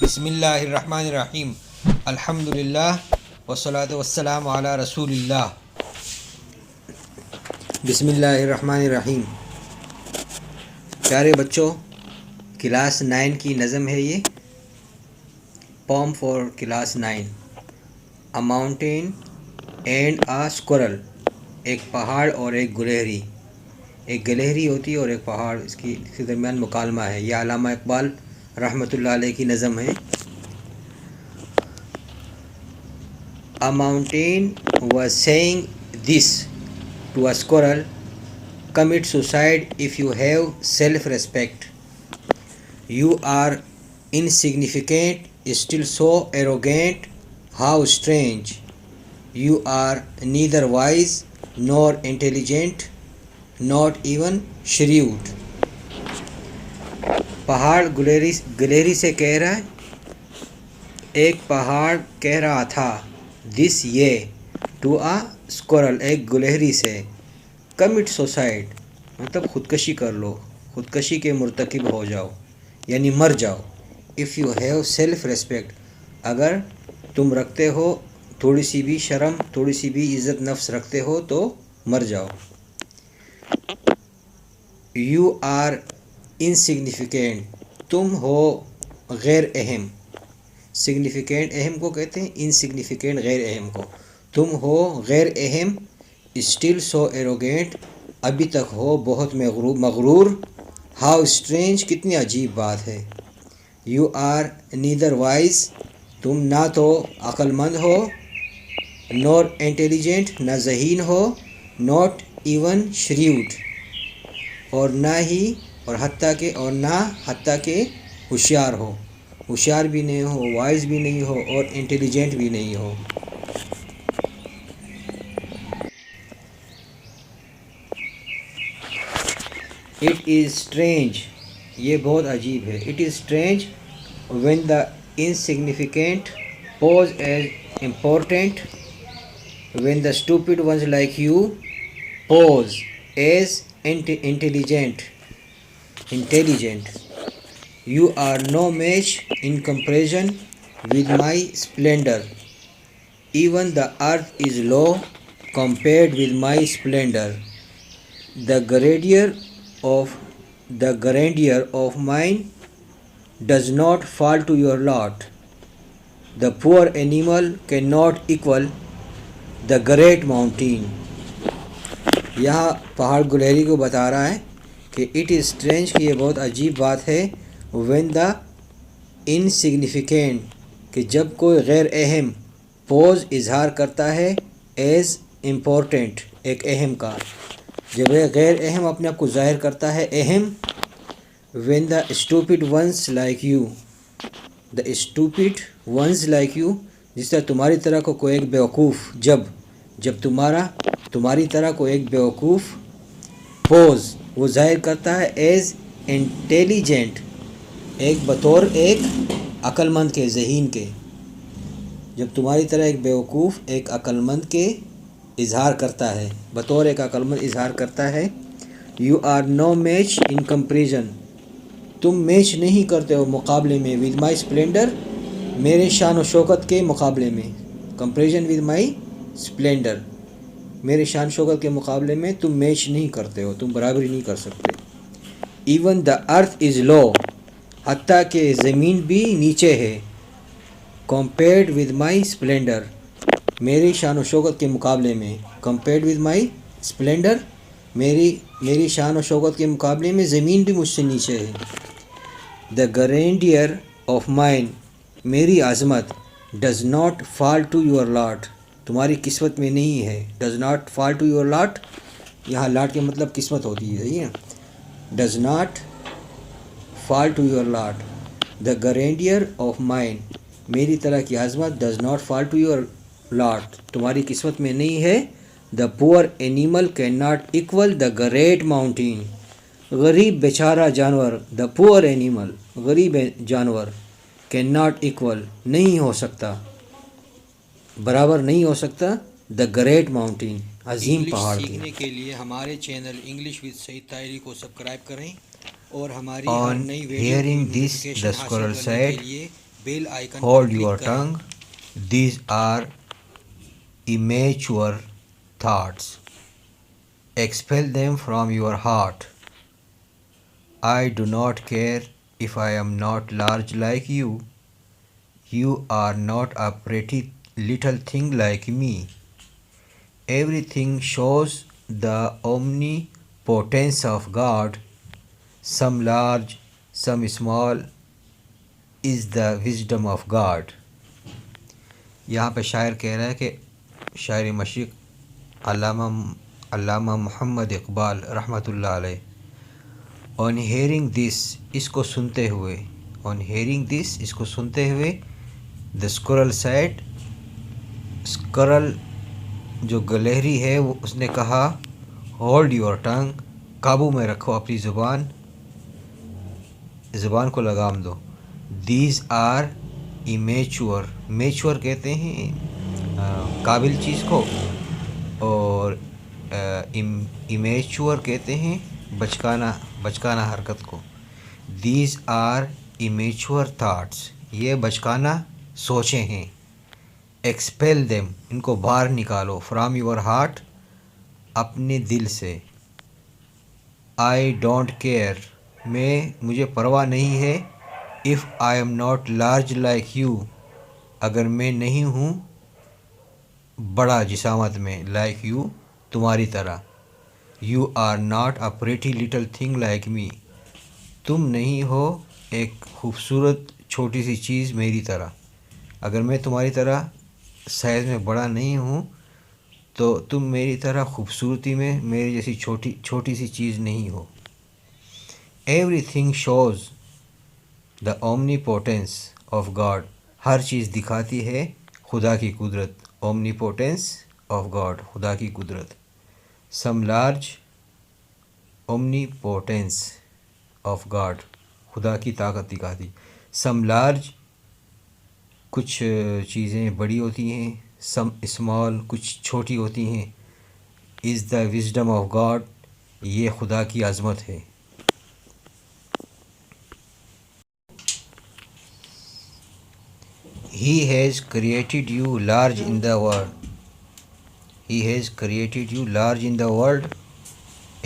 بسم اللہ الرحمن الرحیم الحمدللہ والصلاۃ والسلام علی رسول اللہ۔ بسم اللہ الرحمن الرحیم۔ پیارے بچوں، کلاس 9 کی نظم ہے یہ، poem for class 9۔ A mountain and a squirrel, ایک پہاڑ اور ایک گلہری۔ ایک گلہری ہوتی ہے اور ایک پہاڑ، اس کے درمیان مکالمہ ہے۔ یہ علامہ اقبال رحمۃ اللہ علیہ کی نظم ہے۔ A mountain was saying this to a squirrel: commit suicide if you have self-respect. You are insignificant, still so arrogant. How strange. You are neither wise nor intelligent, not even shrewd. پہاڑ گلہری سے کہہ رہا ہے، ایک پہاڑ کہہ رہا تھا دس یہ ٹو اے اسکورل، ایک گلہری سے، کمٹ سوسائڈ مطلب خودکشی کر لو، خودکشی کے مرتکب ہو جاؤ یعنی مر جاؤ۔ If you have self respect, اگر تم رکھتے ہو تھوڑی سی بھی شرم، تھوڑی سی بھی عزت نفس رکھتے ہو تو مر جاؤ۔ یو آر انسگنیفیکینٹ، تم ہو غیر اہم۔ سگنیفیکینٹ اہم کو کہتے ہیں، انسگنیفیکینٹ غیر اہم کو۔ تم ہو غیر اہم، اسٹل سو ایروگینٹ، ابھی تک ہو بہت مغرور۔ ہاؤ اسٹرینج، کتنی عجیب بات ہے۔ یو آر نیدر وائز، تم نہ تو عقل مند ہو، نور انٹیلیجنٹ، نہ ذہین ہو، ناٹ ایون شریوڈ، اور نہ ہی اور حتیٰ کہ ہوشیار ہو، ہوشیار بھی نہیں ہو، وائز بھی نہیں ہو، اور انٹیلیجنٹ بھی نہیں ہو۔ اٹ از اسٹرینج، یہ بہت عجیب ہے۔ It is strange when the insignificant pose as important, when the stupid ones like you pose as intelligent. You are no match in comparison with my splendor. Even the earth is low compared with my splendor. The grandeur of mine does not fall to your lot. The poor animal cannot equal the great mountain. یہاں پہاڑ گلہری کو بتا رہا ہے کہ it is strange, کہ یہ بہت عجیب بات ہے، وین دا انسگنیفیکینٹ، کہ جب کوئی غیر اہم پوز اظہار کرتا ہے ایز امپورٹنٹ، ایک اہم کا، جب ایک غیر اہم اپنے آپ کو ظاہر کرتا ہے اہم۔ When the stupid ones like you, the stupid ones like you, جس طرح تمہاری طرح کو کوئی ایک بیوقوف، جب تمہاری طرح کو ایک بیوقوف پوز وہ ظاہر کرتا ہے ایز انٹیلیجنٹ، ایک بطور ایک عقل مند کے، ذہین کے، جب تمہاری طرح ایک بیوقوف ایک عقل مند کے اظہار کرتا ہے، بطور ایک عقل مند اظہار کرتا ہے۔ You are no match in comparison, تم میچ نہیں کرتے ہو مقابلے میں، ود مائی اسپلینڈر، میرے شان و شوکت کے مقابلے میں۔ کمپیریزن ود مائی اسپلینڈر، میرے شان شوکت کے مقابلے میں تم میچ نہیں کرتے ہو، تم برابری نہیں کر سکتے۔ ایون دا ارتھ از لو، حتیٰ کہ زمین بھی نیچے ہے، کمپیئرڈ ود مائی اسپلینڈر، میری شان و شوکت کے مقابلے میں۔ کمپیئرڈ ود مائی اسپلینڈر، میری شان و شوکت کے مقابلے میں زمین بھی مجھ سے نیچے ہے۔ دا گرینڈیئر آف مائن، میری عظمت، does not fall to your lot, تمہاری قسمت میں نہیں ہے۔ Does not fall to your lot, یہاں لاٹ کے مطلب قسمت ہوتی ہے، صحیح ہے۔ Does not fall to your lot, the grandeur of mine, میری طرح کی عظمت، does not fall to your lot, تمہاری قسمت میں نہیں ہے۔ The poor animal can not equal the great mountain, غریب بیچارہ جانور، دا پور اینیمل، غریب جانور، کین ناٹ ایکول، نہیں ہو سکتا، برابر نہیں ہو سکتا، دا گریٹ ماؤنٹین، عظیم پہاڑ کے۔ سیکھنے کے لیے ہمارے چینل انگلش وتھ سعید طاہری کو سبسکرائب کریں، اور ہماری ہر نئی ویڈیو کی نوٹیفیکیشن حاصل کرنے کے لیے بیل آئیکن پر Hold کلک your کریں. tongue. These are immature thoughts. Expel them from your heart. I do not care if I am not large like you. You are not a pretty little thing like me. Everything shows the omnipotence of God. Some large, some small, is the wisdom of God. یہاں پہ شاعر کہہ رہا ہے کہ شاعر مشرق علامہ محمد اقبال رحمۃ اللہ علیہ، آن ہیئرنگ دس، اس کو سنتے ہوئے، آن ہیئرنگ دس، اس کو سنتے ہوئے، دا اسکرل سیڈ، اسکرل جو گلہری ہے وہ اس نے کہا، ہولڈ یور ٹنگ، قابو میں رکھو اپنی زبان کو لگام دو. دیز آر ایمیچور، میچور کہتے ہیں قابل چیز کو، اور ایمیچور کہتے ہیں بچکانہ حرکت کو. دیز آر ایمیچور تھاٹس، یہ بچکانہ سوچیں ہیں. ایکسپیل دیم، ان کو باہر نکالو، فرام یور ہارٹ، اپنے دل سے. آئی ڈونٹ کیئر، مجھے پرواہ نہیں ہے. If I am not large like you, اگر میں نہیں ہوں بڑا جسامت میں، لائک یو، تمہاری طرح. You are not a pretty little thing like me, تم نہیں ہو ایک خوبصورت چھوٹی سی چیز میری طرح. اگر میں تمہاری طرح سائز میں بڑا نہیں ہوں تو تم میری طرح خوبصورتی میں میری جیسی چھوٹی سی چیز نہیں ہو. Everything shows the omnipotence of God, ہر چیز دکھاتی ہے خدا کی قدرت. اومنیپوٹینس آف گاڈ، خدا کی قدرت. سم لارج، اومنیپوٹینس آف گاڈ، خدا کی طاقت دکھاتی. سم لارج، کچھ چیزیں بڑی ہوتی ہیں. سم اسمال، کچھ چھوٹی ہوتی ہیں. از دا وزڈم آف گاڈ، یہ خدا کی عظمت ہے. He has created you large in the world. He has created you large in the world,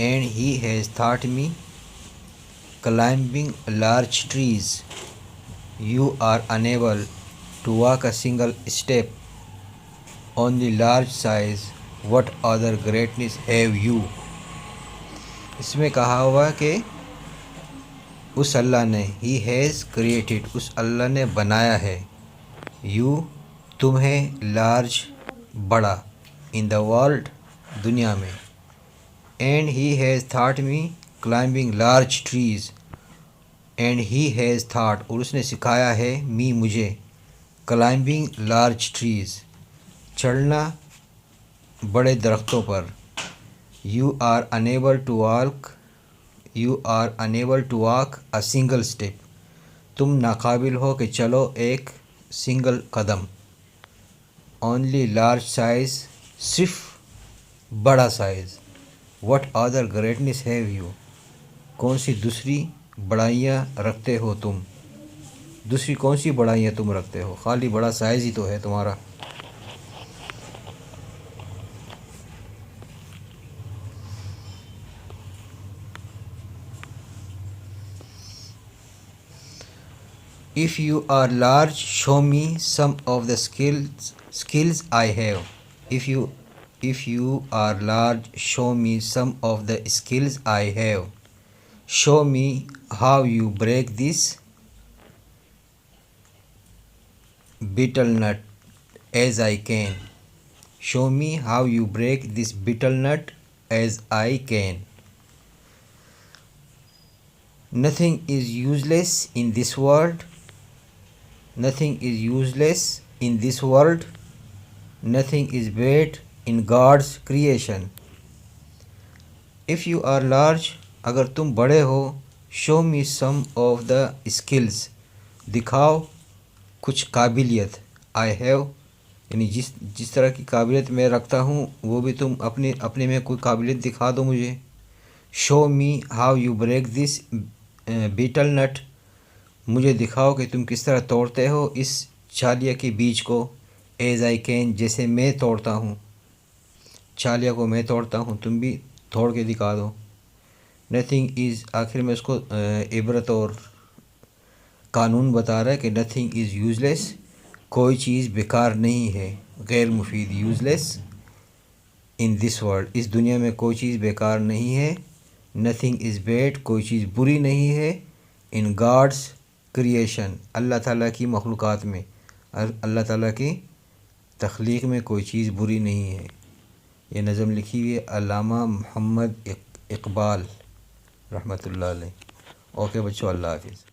and he has taught me climbing large trees. You are unable to walk a single step on the large size. What other greatness have you? اس میں کہا ہوا کہ اس اللہ نے، He has created، اس اللہ نے بنایا ہے، you, تمہیں، large, بڑا، ان دا ورلڈ، دنیا میں. And he has thought me climbing large trees, and he has thought, اور اس نے سکھایا ہے، می، مجھے، کلائمبنگ لارج ٹریز، چڑھنا بڑے درختوں پر. You are unable to walk a single step, تم ناقابل ہو کہ چلو ایک سنگل قدم. اونلی لارج سائز، صرف بڑا size. What other greatness have you, کون سی دوسری بڑائیاں رکھتے ہو تم، دوسری کون سی بڑائیاں تم رکھتے ہو، خالی بڑا سائز ہی تو ہے تمہارا. If you are large, show me some of the skills I have. If you are large, show me some of the skills I have. Show me how you break this betel nut as I can. Show me how you break this betel nut as I can. Nothing is useless in this world. Nothing is useless in this world. Nothing is bad in God's creation. If you are large، اگر تم بڑے ہو، show me some of the skills، دکھاؤ کچھ قابلیت، I have، یعنی جس طرح کی قابلیت میں رکھتا ہوں وہ بھی تم اپنے میں کوئی قابلیت دکھا دو مجھے. show me how you break this betel nut، مجھے دکھاؤ کہ تم کس طرح توڑتے ہو اس چھالیا کے بیج کو. ایز آئی کین جیسے میں توڑتا ہوں. چھالیا کو میں توڑتا ہوں، تم بھی توڑ کے دکھا دو. نتھنگ از، آخر میں اس کو عبرت اور قانون بتا رہا ہے کہ نتھنگ از یوز لیس، کوئی چیز بیکار نہیں ہے، غیر مفید، use less in this world, اس دنیا میں کوئی چیز بیکار نہیں ہے. نتھنگ از بیڈ، کوئی چیز بری نہیں ہے. ان گاڈس کریشن، اللہ تعالیٰ کی مخلوقات میں، اللہ تعالیٰ کی تخلیق میں کوئی چیز بری نہیں ہے. یہ نظم لکھی ہوئی ہے علامہ محمد اقبال رحمۃ اللہ علیہ. اوکے بچوں، اللہ حافظ.